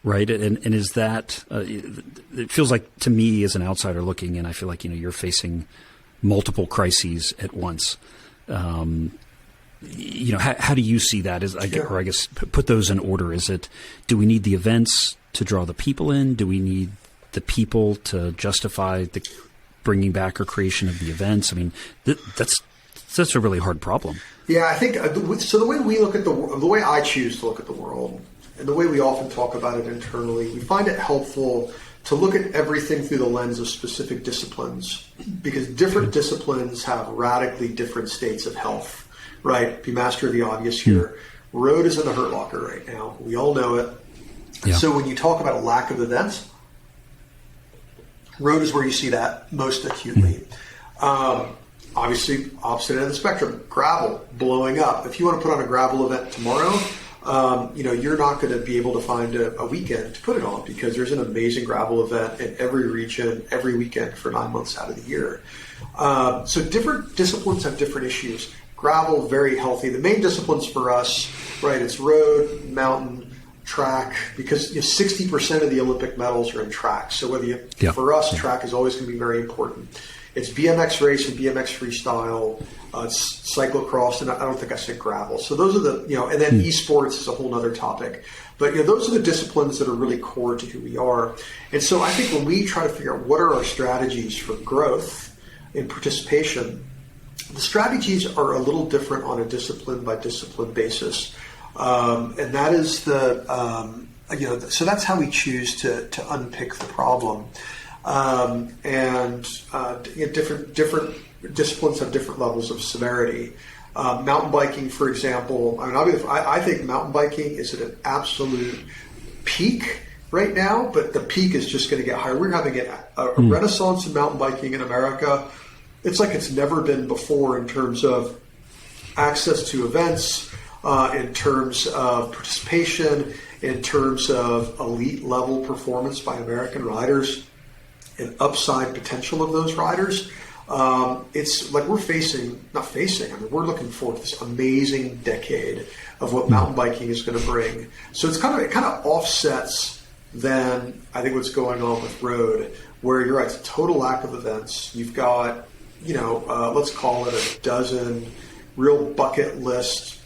right? And is that it feels like to me as an outsider looking in, I feel like you're facing multiple crises at once. How do you see that? Or I guess put those in order. Do we need the events to draw the people in? Do we need the people to justify the bringing back or creation of the events? I mean, that's a really hard problem. Yeah, I think so. The way we look at the way I choose to look at the world, and the way we often talk about it internally, we find it helpful to look at everything through the lens of specific disciplines, because different disciplines have radically different states of health. Right? Be master of the obvious here. Road is in the hurt locker right now. We all know it. Yeah. So when you talk about a lack of events, road is where you see that most acutely. Obviously, opposite end of the spectrum, gravel blowing up. If you want to put on a gravel event tomorrow, you're not going to be able to find a weekend to put it on, because there's an amazing gravel event in every region, every weekend for 9 months out of the year. So different disciplines have different issues. Gravel, very healthy. The main disciplines for us, right, it's road, mountain, track, because 60% of the Olympic medals are in track. So for us, track is always going to be very important. It's BMX race and BMX freestyle. It's cyclocross, and I don't think I said gravel. So those are and then esports is a whole other topic. But those are the disciplines that are really core to who we are. And so I think when we try to figure out what are our strategies for growth in participation, the strategies are a little different on a discipline by discipline basis. And that is so that's how we choose to unpick the problem. Different disciplines have different levels of severity. Mountain biking, for example, I think mountain biking is at an absolute peak right now, but the peak is just going to get higher. We're having a renaissance in mountain biking in America. It's like it's never been before in terms of access to events, in terms of participation, in terms of elite level performance by American riders, and upside potential of those riders. It's like we're looking forward to this amazing decade of what mountain biking is going to bring. So it kind of offsets then I think what's going on with road, where you're right, it's a total lack of events. You've got let's call it a dozen real bucket list,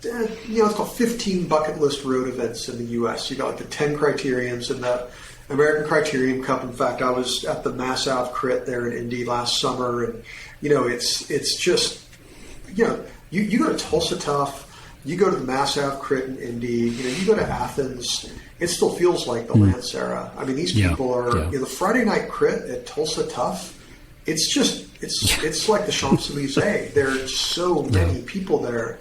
let's call 15 bucket list road events in the U.S. You've got like the 10 criteriums in the American Criterium Cup. In fact, I was at the Mass Ave Crit there in Indy last summer, and it's just you go to Tulsa Tough, you go to the Mass Ave Crit in Indy, you go to Athens, it still feels like the Lance era. I mean, these people are the Friday night Crit at Tulsa Tough. It's like the Champs-Élysées. There are so many people there.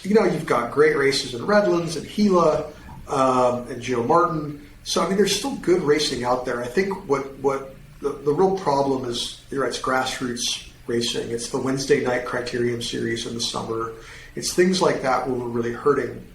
You've got great races in Redlands and Gila and Joe Martin. So, there's still good racing out there. I think what the real problem is, it's grassroots racing. It's the Wednesday night Criterium Series in the summer. It's things like that where we're really hurting.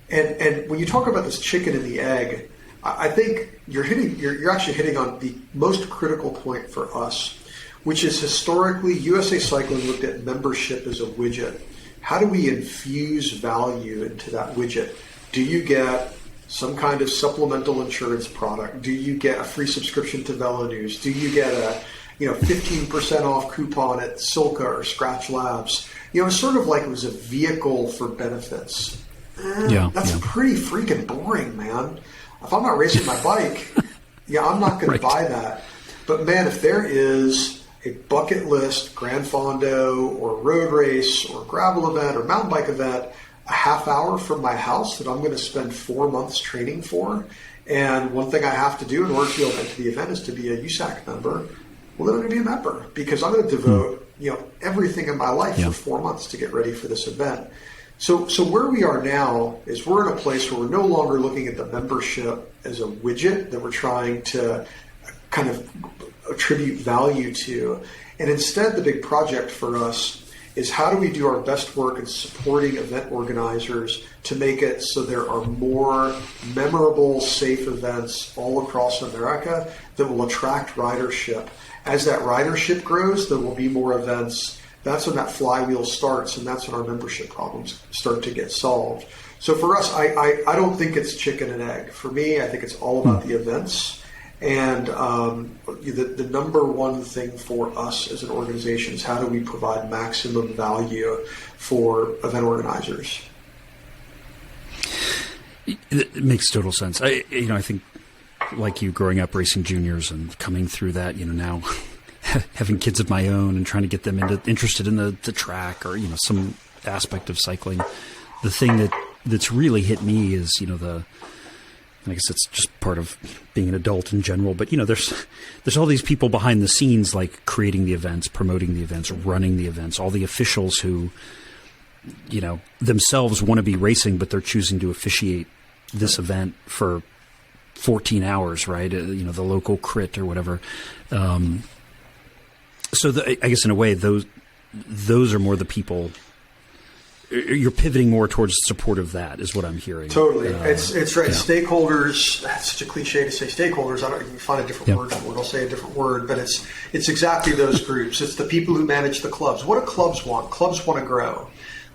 And when you talk about this chicken and the egg, I think you're actually hitting on the most critical point for us, which is historically USA Cycling looked at membership as a widget. How do we infuse value into that widget? Do you get some kind of supplemental insurance product? Do you get a free subscription to Velo News? Do you get a 15% off coupon at SILCA or Scratch Labs? It's sort of like it was a vehicle for benefits. That's pretty freaking boring, man. If I'm not racing my bike, I'm not going to buy that. But man, if there is a bucket list Grand Fondo or road race or gravel event or mountain bike event a half hour from my house that I'm going to spend 4 months training for, and one thing I have to do in order to be able to enter the event is to be a USAC member, well, then I'm going to be a member because I'm going to devote everything in my life for 4 months to get ready for this event. So where we are now is we're in a place where we're no longer looking at the membership as a widget that we're trying to kind of attribute value to. And instead, the big project for us is how do we do our best work in supporting event organizers to make it so there are more memorable, safe events all across America that will attract ridership. As that ridership grows, there will be more events. That's when that flywheel starts, and that's when our membership problems start to get solved. So for us, I don't think it's chicken and egg. For me, I think it's all about the events. And the number one thing for us as an organization is how do we provide maximum value for event organizers? It makes total sense. I think like you, growing up racing juniors and coming through that, now having kids of my own and trying to get them interested in the track or some aspect of cycling. The thing that's really hit me is I guess it's just part of being an adult in general, but there's all these people behind the scenes, like creating the events, promoting the events, running the events, all the officials who, themselves want to be racing, but they're choosing to officiate this event for 14 hours, right? The local crit or whatever. So I guess in a way, those are more the people. You're pivoting more towards support of that, is what I'm hearing. Totally, it's right. Yeah. Stakeholders. That's such a cliche to say stakeholders. I don't even find a different word for it. I'll say a different word, but it's exactly those groups. It's the people who manage the clubs. What do clubs want? Clubs want to grow.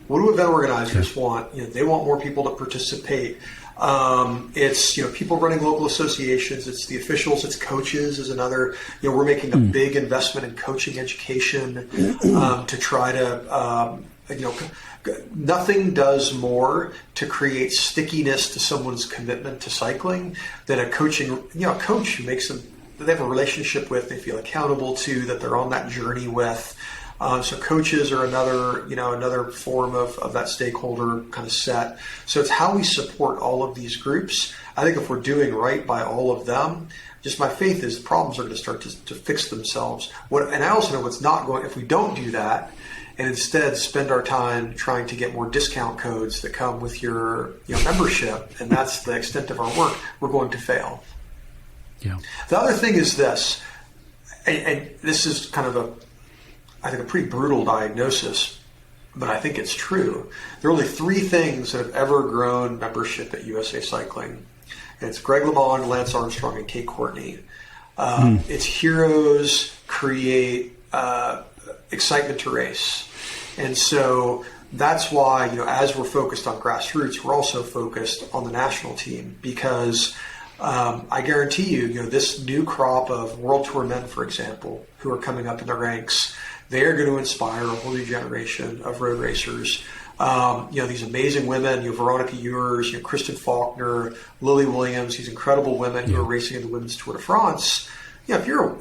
What do event organizers want? They want more people to participate. It's people running local associations. It's the officials. It's coaches is another. We're making a big investment in coaching education to try to. Nothing does more to create stickiness to someone's commitment to cycling than a coach who makes them, they have a relationship with, they feel accountable to, that they're on that journey with. So coaches are another form of that stakeholder kind of set. So it's how we support all of these groups. I think if we're doing right by all of them, just my faith is the problems are going to start to fix themselves. And I also know what's not going, if we don't do that, and instead spend our time trying to get more discount codes that come with your membership, and that's the extent of our work, we're going to fail. Yeah. The other thing is this, and this is kind of I think a pretty brutal diagnosis, but I think it's true. There are only three things that have ever grown membership at USA Cycling. And it's Greg LeMond, Lance Armstrong, and Kate Courtney. Its heroes create excitement to race. And so that's why, as we're focused on grassroots, we're also focused on the national team, because I guarantee you, this new crop of World Tour men, for example, who are coming up in the ranks, they are going to inspire a whole new generation of road racers. These amazing women, Veronica Ewers, Kristen Faulkner, Lily Williams, these incredible women who are racing in the Women's Tour de France. If you're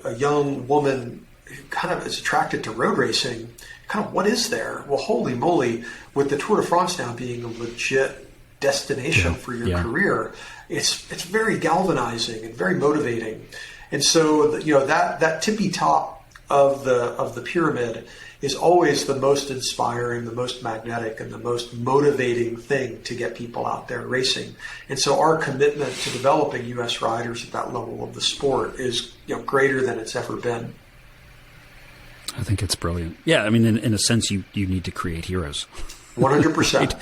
a young woman who kind of is attracted to road racing, kind of what is there? Well, holy moly, with the Tour de France now being a legit destination for your career, it's very galvanizing and very motivating. And so, that tippy top of the pyramid is always the most inspiring, the most magnetic, and the most motivating thing to get people out there racing. And so our commitment to developing U.S. riders at that level of the sport is greater than it's ever been. I think it's brilliant. Yeah, I mean, in a sense, you need to create heroes. 100%.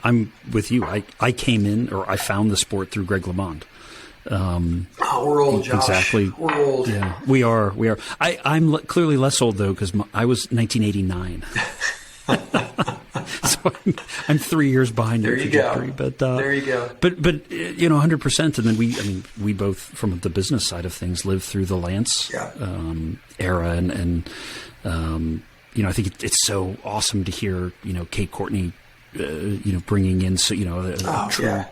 I'm with you. I came in, or I found the sport through Greg LeMond. We're old, Josh. Exactly. We're old. Yeah, we are. I'm clearly less old though, because I was 1989. So I'm 3 years behind your trajectory. But there you go. But 100%. And then we both, from the business side of things, lived through the Lance era, and I think it's so awesome to hear Kate Courtney, bringing in a true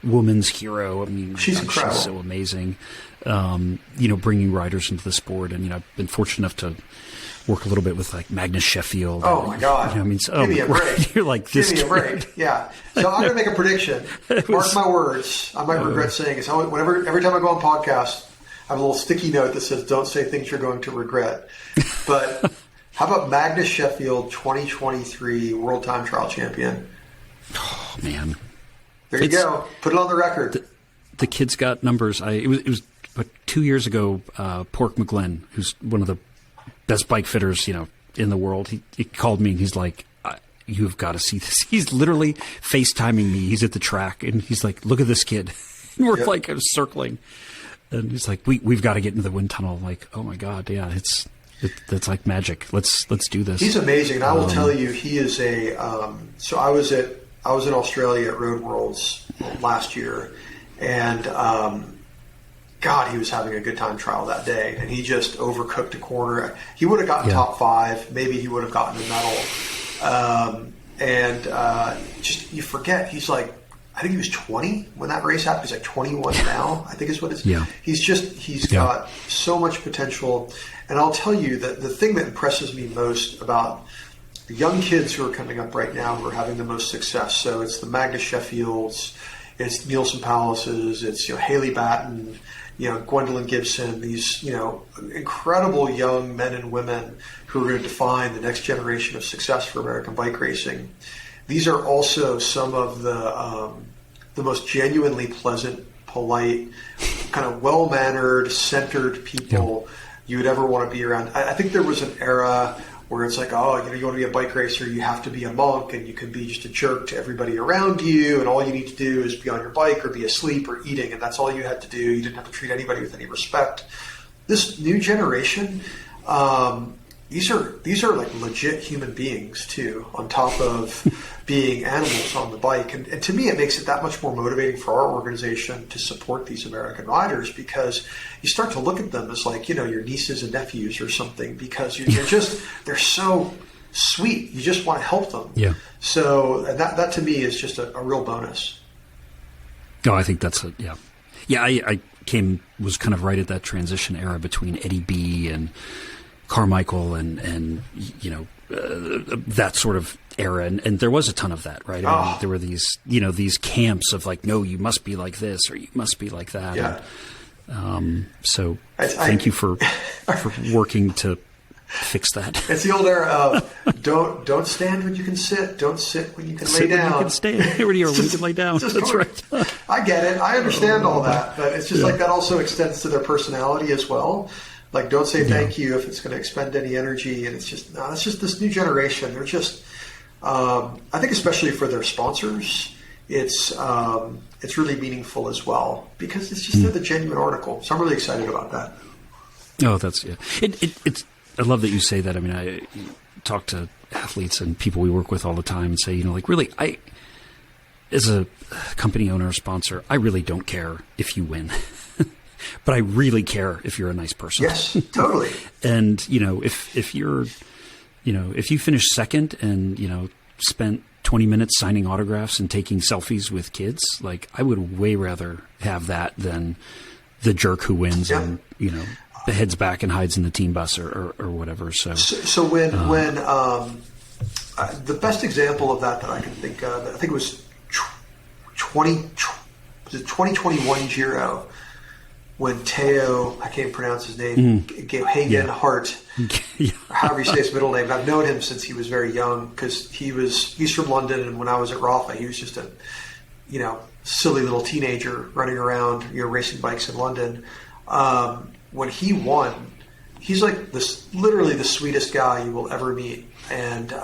woman's hero. I mean, she's incredible. She's so amazing. Bringing riders into the sport, and I've been fortunate enough to work a little bit with like Magnus Sheffield. Oh my God! Give me a break. You're like this. Give me a break. Yeah. So I'm going to make a prediction. Mark my words. I might regret saying it. Every time I go on podcast, I have a little sticky note that says, "Don't say things you're going to regret." But How about Magnus Sheffield, 2023 World Time Trial Champion? Oh, man. There you go. Put it on the record. The kid's got numbers. It was about 2 years ago, Pork McGlenn, who's one of the best bike fitters, in the world. He called me and he's like, you've got to see this. He's literally FaceTiming me. He's at the track and he's like, look at this kid. And we're like circling. And he's like, we've got to get into the wind tunnel. I'm like, oh my God. Yeah, that's like magic. Let's do this. He's amazing. And I will tell you, he is so I was in Australia at Road Worlds last year, and God, he was having a good time trial that day, and he just overcooked a corner. He would have gotten top 5, maybe he would have gotten a medal. Just you forget, he's like, I think he was 20 when that race happened. He's like 21 now, I think is what it is. Yeah. He's got so much potential. And I'll tell you that the thing that impresses me most about the young kids who are coming up right now who are having the most success. So it's the Magnus Sheffields, it's Nielsen Palaces, it's Haley Batten, Gwendolyn Gibson, these incredible young men and women who are going to define the next generation of success for American bike racing. These are also some of the most genuinely pleasant, polite, kind of well-mannered, centered people you would ever want to be around. I think there was an era where it's like, you want to be a bike racer, you have to be a monk, and you can be just a jerk to everybody around you, and all you need to do is be on your bike or be asleep or eating, and that's all you had to do. You didn't have to treat anybody with any respect. This new generation, these are like legit human beings too, on top of being animals on the bike. And to me, it makes it that much more motivating for our organization to support these American riders, because you start to look at them as like, your nieces and nephews or something, because they're so sweet. You just want to help them. Yeah. So that to me is just a real bonus. No, I think that's I was kind of right at that transition era between Eddie B and Carmichael and that sort of era, and there was a ton of that, right? I mean, there were these camps of like, no, you must be like this or you must be like that. Yeah. And, so thank you for working to fix that. It's the old era of don't stand when you can sit, don't sit when you can lay down. When you can stand, when you can lay down. That's right. I get it. I understand all that, but it's just like that also extends to their personality as well. Like, don't say thank you if it's going to expend any energy. And it's just this new generation. They're just, I think especially for their sponsors, it's really meaningful as well, because it's just the genuine article. So I'm really excited about that. Oh, that's, it's, I love that you say that. I mean, I talk to athletes and people we work with all the time and say, really, as a company owner or sponsor, I really don't care if you win. But I really care if you're a nice person. Yes, totally. And, if you're, if you finish second and, spent 20 minutes signing autographs and taking selfies with kids, like, I would way rather have that than the jerk who wins and, heads back and hides in the team bus or whatever. So when the best example of that I can think of, I think it was 2021 Giro, when Teo, I can't pronounce his name, Hagen Hart, however you say his middle name. I've known him since he was very young, because he's from London, and when I was at Rafa, he was just a, silly little teenager running around, racing bikes in London. When he won, he's like literally the sweetest guy you will ever meet. And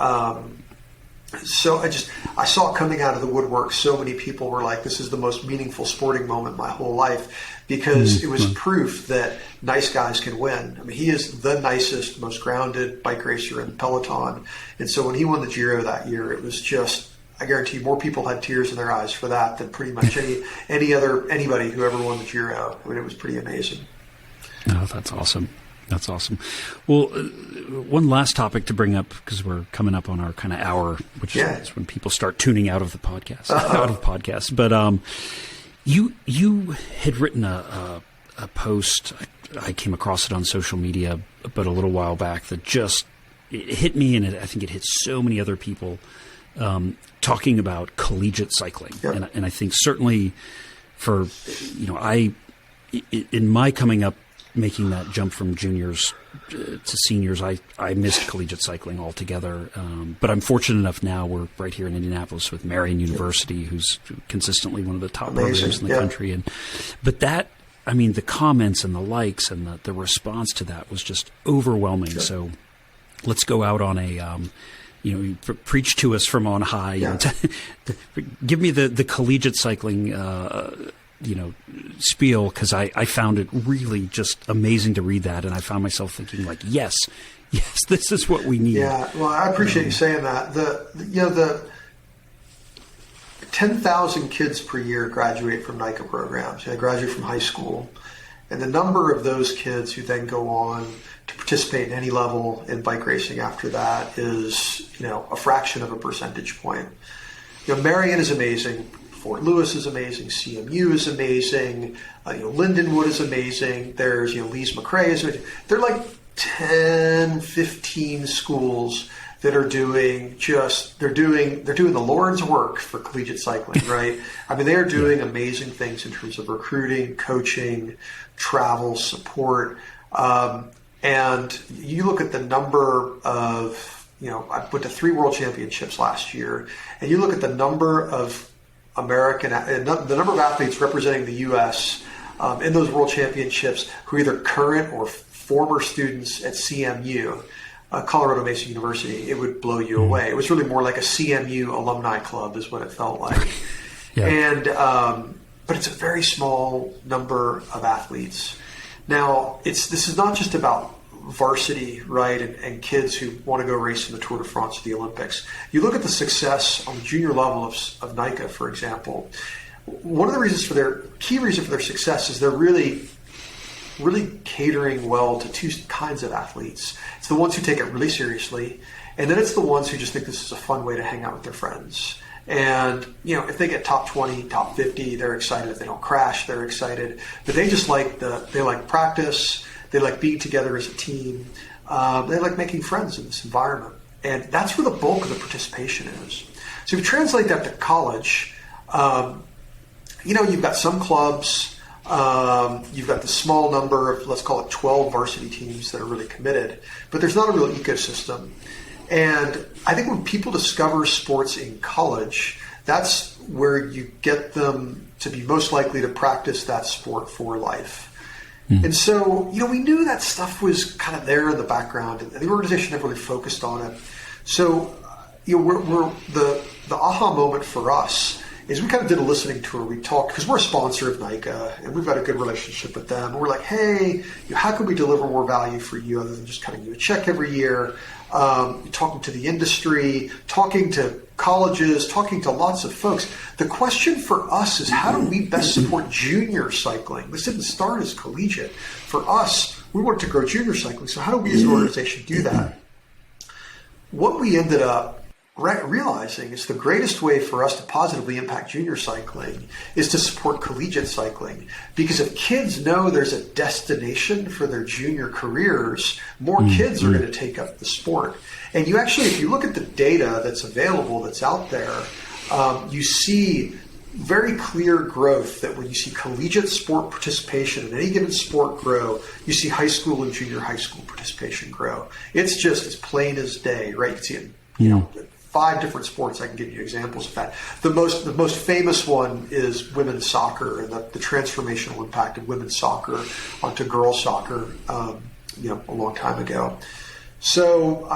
so I saw it coming out of the woodwork. So many people were like, this is the most meaningful sporting moment of my whole life, because it was proof that nice guys can win. I mean, he is the nicest, most grounded bike racer in the peloton. And so when he won the Giro that year, it was just, I guarantee you, more people had tears in their eyes for that than pretty much anybody who ever won the Giro. I mean, it was pretty amazing. Oh, that's awesome. That's awesome. Well, one last topic to bring up, because we're coming up on our kind of hour, which is when people start tuning out of the podcast. But you had written a post. I came across it on social media, but a little while back, that just it hit me, and I think it hit so many other people, talking about collegiate cycling, and I think certainly for in my coming up making that jump from juniors to seniors, I missed collegiate cycling altogether. But I'm fortunate enough now we're right here in Indianapolis with Marian University, who's consistently one of the top programs in the country. But that, I mean, the comments and the likes and the response to that was just overwhelming. Sure. So let's go out on a, you preach to us from on high. Yeah. Give me the collegiate cycling spiel, because I found it really just amazing to read that, and I found myself thinking like, yes, this is what we need. Yeah, well, I appreciate you saying that. The 10,000 kids per year graduate from NICA programs. They graduate from high school, and the number of those kids who then go on to participate in any level in bike racing after that is, a fraction of a percentage point. Marian is amazing. Fort Lewis is amazing. CMU is amazing. Lindenwood is amazing. There's, Lees McRae is amazing. They're like 10, 15 schools that are doing they're doing the Lord's work for collegiate cycling, right? I mean, they are doing amazing things in terms of recruiting, coaching, travel, support. And you look at the number of, I went to 3 world championships last year, and you look at the number of the number of athletes representing the U.S. In those world championships who are either current or former students at CMU, Colorado Mesa University, it would blow you away. It was really more like a CMU alumni club is what it felt like. Yeah. And but it's a very small number of athletes. Now, this is not just about varsity, right, and kids who want to go race in the Tour de France or the Olympics. You look at the success on the junior level of NICA, for example. One of the key reason for their success is they're really catering well to 2 kinds of athletes. It's the ones who take it really seriously, and then it's the ones who just think this is a fun way to hang out with their friends. And, if they get top 20, top 50, they're excited. If they don't crash, they're excited. But they just like practice. They like being together as a team. They like making friends in this environment. And that's where the bulk of the participation is. So if you translate that to college, you've got some clubs, you've got the small number of, let's call it 12 varsity teams that are really committed, but there's not a real ecosystem. And I think when people discover sports in college, that's where you get them to be most likely to practice that sport for life. And so, we knew that stuff was kind of there in the background, and the organization never really focused on it. So, we're the aha moment for us is we kind of did a listening tour. We talked, because we're a sponsor of NICA, and we've got a good relationship with them. And we're like, hey, how can we deliver more value for you other than just cutting you a check every year? Talking to the industry, talking to colleges, talking to lots of folks. The question for us is, how do we best support junior cycling? This didn't start as collegiate. For us, we wanted to grow junior cycling. So how do we as an organization do that? What we ended up realizing is the greatest way for us to positively impact junior cycling is to support collegiate cycling. Because if kids know there's a destination for their junior careers, more kids are going to take up the sport. And you actually, if you look at the data that's available, that's out there, you see very clear growth that when you see collegiate sport participation in any given sport grow, you see high school and junior high school participation grow. It's just as plain as day, right? You can see it, 5 different sports. I can give you examples of that. The most famous one is women's soccer and the transformational impact of women's soccer onto girls soccer, a long time ago. So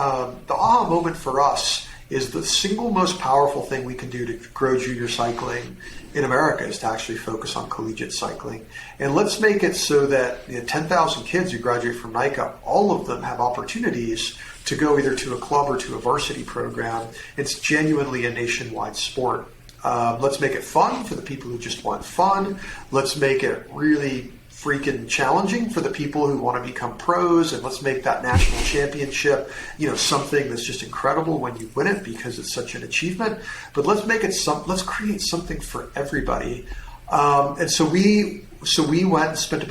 the aha moment for us is the single most powerful thing we can do to grow junior cycling in America is to actually focus on collegiate cycling. And let's make it so that 10,000 kids who graduate from NICA, all of them have opportunities to go either to a club or to a varsity program. It's genuinely a nationwide sport. Let's make it fun for the people who just want fun. Let's make it really freaking challenging for the people who want to become pros, and let's make that national championship, something that's just incredible when you win it because it's such an achievement. But let's make it let's create something for everybody. And so we went and spent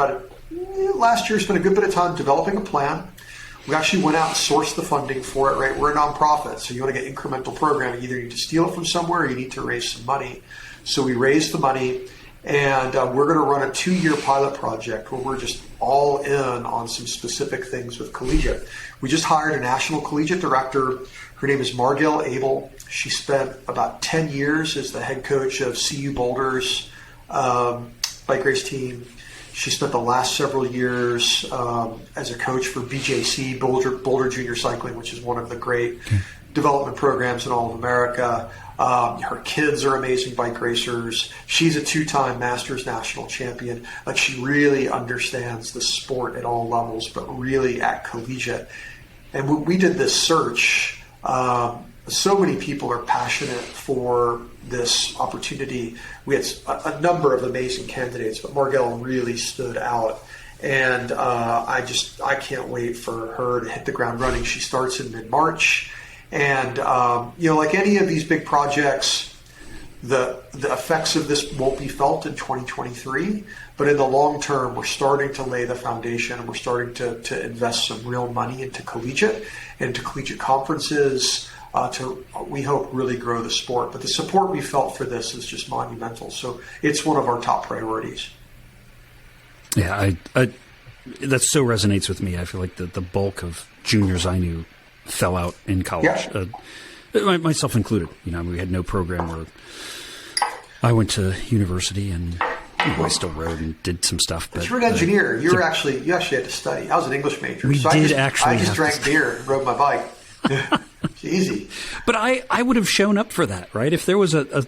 last year spent a good bit of time developing a plan. We actually went out and sourced the funding for it, right? We're a nonprofit, so you want to get incremental programming. Either you need to steal it from somewhere or you need to raise some money. So we raised the money, And we're going to run a 2-year pilot project where we're just all in on some specific things with Collegiate. We just hired a national collegiate director. Her name is Marginal. She spent about 10 years as the head coach of CU Boulder's bike race team. She spent the last several years as a coach for BJC, Boulder Junior Cycling, which is one of the great development programs in all of America. Her kids are amazing bike racers. She's a 2-time Masters national champion. Like, she really understands the sport at all levels, but really at Collegiate. And we did this search. So many people are passionate for this opportunity. We had a number of amazing candidates, but Marginal really stood out. And I can't wait for her to hit the ground running. She starts in mid-March. And, like any of these big projects, the effects of this won't be felt in 2023, but in the long term, we're starting to lay the foundation, and we're starting to invest some real money into Collegiate, into collegiate conferences, to, we hope, really grow the sport. But the support we felt for this is just monumental. So it's one of our top priorities. Yeah, that so resonates with me. I feel like the bulk of juniors I knew fell out in college, myself included. We had no program where I went to university, and I still rode and did some stuff. But you're an engineer. You actually had to study. I was an English major. I just drank beer and rode my bike. It's easy. But I would have shown up for that, right? If there was a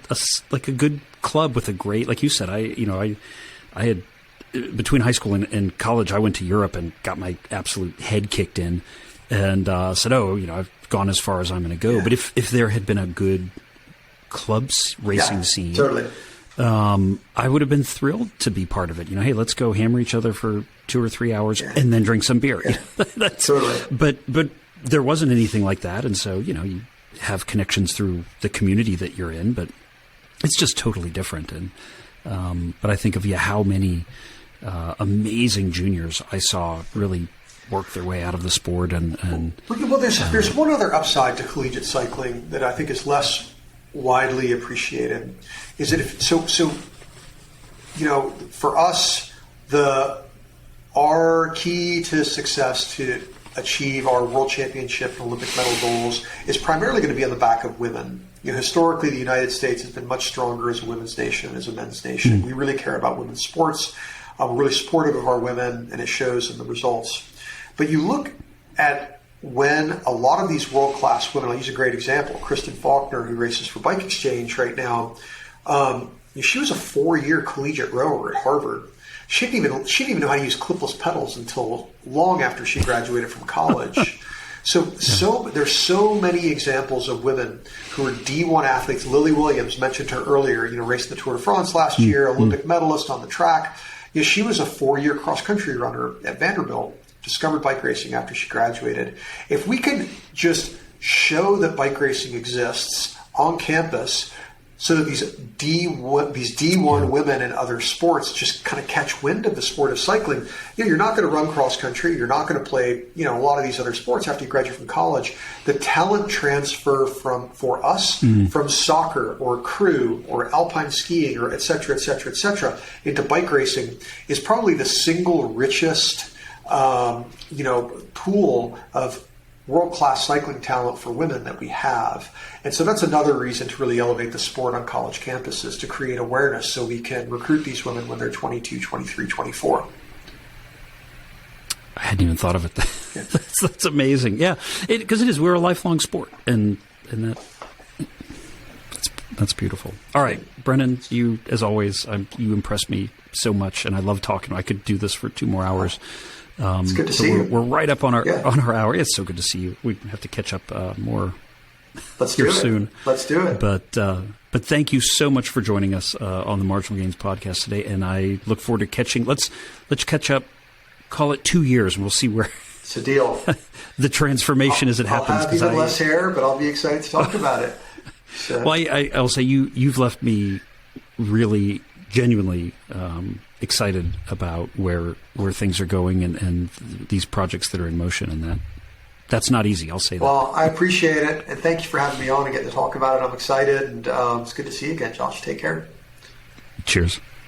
good club with a great, like you said, I had between high school and college, I went to Europe and got my absolute head kicked in. And said, I've gone as far as I'm going to go. Yeah. But if there had been a good clubs racing scene, totally. I would have been thrilled to be part of it. Hey, let's go hammer each other for 2 or 3 hours and then drink some beer. Yeah. Totally. But there wasn't anything like that. And so, you have connections through the community that you're in, but it's just totally different. And but I think of how many amazing juniors I saw really work their way out of the sport, and well, there's one other upside to collegiate cycling that I think is less widely appreciated. Is that for us, our key to success to achieve our world championship and Olympic medal goals is primarily going to be on the back of women. Historically, the United States has been much stronger as a women's nation than as a men's nation. We really care about women's sports. We're really supportive of our women, and it shows in the results. But you look at when a lot of these world-class women, I'll use a great example, Kristen Faulkner, who races for Bike Exchange right now, she was a 4-year collegiate rower at Harvard. She didn't even know how to use clipless pedals until long after she graduated from college. So there's so many examples of women who are D1 athletes. Lily Williams, mentioned her earlier, racing the Tour de France last year, Olympic medalist on the track. She was a 4-year cross-country runner at Vanderbilt. Discovered bike racing after she graduated. If we could just show that bike racing exists on campus so that these D1 women in other sports just kind of catch wind of the sport of cycling, you're not going to run cross country, you're not going to play, a lot of these other sports after you graduate from college. The talent transfer for us from soccer or crew or alpine skiing or et cetera, et cetera, et cetera into bike racing is probably the single richest pool of world-class cycling talent for women that we have. And so that's another reason to really elevate the sport on college campuses, to create awareness so we can recruit these women when they're 22, 23, 24. I hadn't even thought of it. That's amazing. Yeah, because it is. We're a lifelong sport, and that's beautiful. All right, Brendan, you, as always, you impress me so much, and I love talking. I could do this for 2 more hours. It's good to see you. We're right up on our hour. It's so good to see you. We have to catch up more here soon. Let's do it. But thank you so much for joining us on the Marginal Gains podcast today, and I look forward to catching. Let's catch up. Call it 2 years, and we'll see where it's a deal. The transformation as it happens. I'll have even less hair, but I'll be excited to talk about it. So. Well, I'll say you've left me really genuinely excited about where things are going and these projects that are in motion, and that's not easy. I'll say that. Well, I appreciate it, and thank you for having me on and getting to talk about it. I'm excited, and it's good to see you again, Josh. Take care. Cheers.